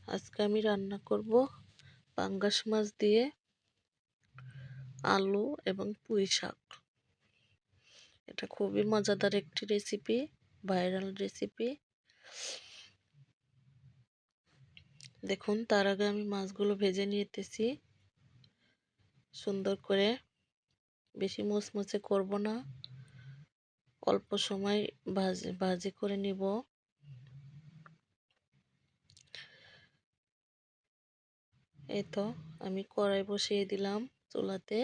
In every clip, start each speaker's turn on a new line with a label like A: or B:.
A: আজকে আমি রান্না করব পাঙ্গাস মাছ দিয়ে আলু এবং পুঁই শাক। এটা খুবই মজাদার একটি রেসিপি, ভাইরাল রেসিপি। দেখুন, তার আগে আমি মাছগুলো ভেজে নিতেছি সুন্দর করে। বেশি মুচমুচে করব না, অল্প সময় ভাজি করে নিব। এই তো আমি কড়াই বসিয়ে দিলাম চুলাতে।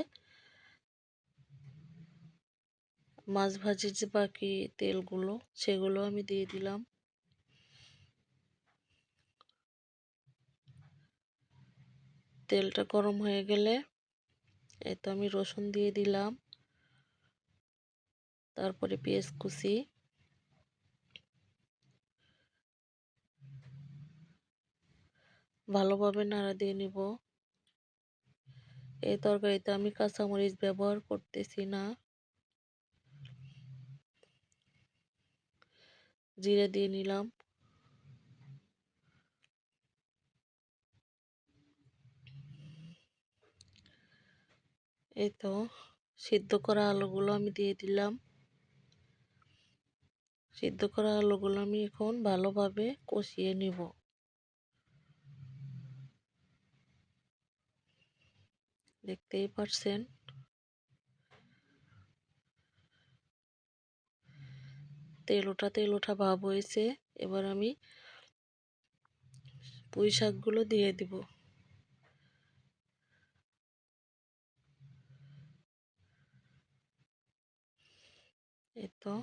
A: মাছ ভাজির যে বাকি তেলগুলো সেগুলো আমি দিয়ে দিলাম। তেলটা গরম হয়ে গেলে এই তো আমি রসুন দিয়ে দিলাম, তারপরে পেঁয়াজ কুচি, ভালোভাবে নাড়া দিয়ে নিব। এই তরকারিতে আমি কাঁচামরিচ ব্যবহার করতেছি না। জিরে দিয়ে নিলাম। এই তো সিদ্ধ করা আলুগুলো আমি দিয়ে দিলাম। সিদ্ধ করা আলুগুলো আমি এখন ভালোভাবে কষিয়ে নিব। দেখতেই পারছেন তেল ওঠা ভাব হয়েছে। এবার আমি পুঁই শাকগুলো দিয়ে দিব। এই তো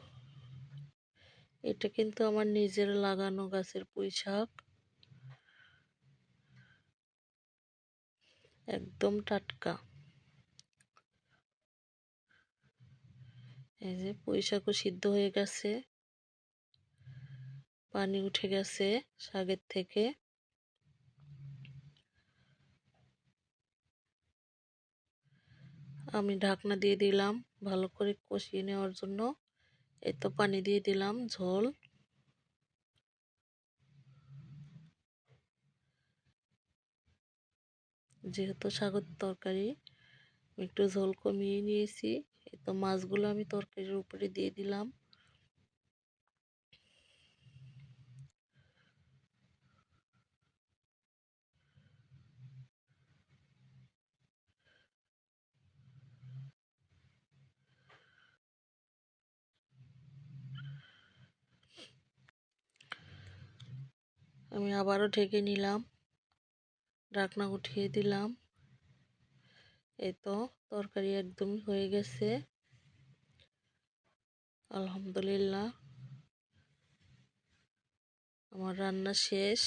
A: এটা কিন্তু আমার নিজের লাগানো গাছের পুঁই শাক, একদম টাটকা। এই যে পুঁই শাকও সিদ্ধ হয়ে গেছে, পানি উঠে গেছে শাকের থেকে। আমি ঢাকনা দিয়ে দিলাম ভালো করে কষিয়ে নেওয়ার জন্য। এই তো পানি দিয়ে দিলাম ঝোল। যেহেতু শাকের তরকারি, একটু ঝোল কমিয়ে নিয়েছি। এই তো মাছগুলো আমি তরকারির উপরে দিয়ে দিলাম। আমি আবারও ঢেকে নিলাম, ঢাকনা উঠিয়ে দিলাম। এই তো তরকারি একদমই হয়ে গেছে, আলহামদুলিল্লাহ। আমার রান্না শেষ।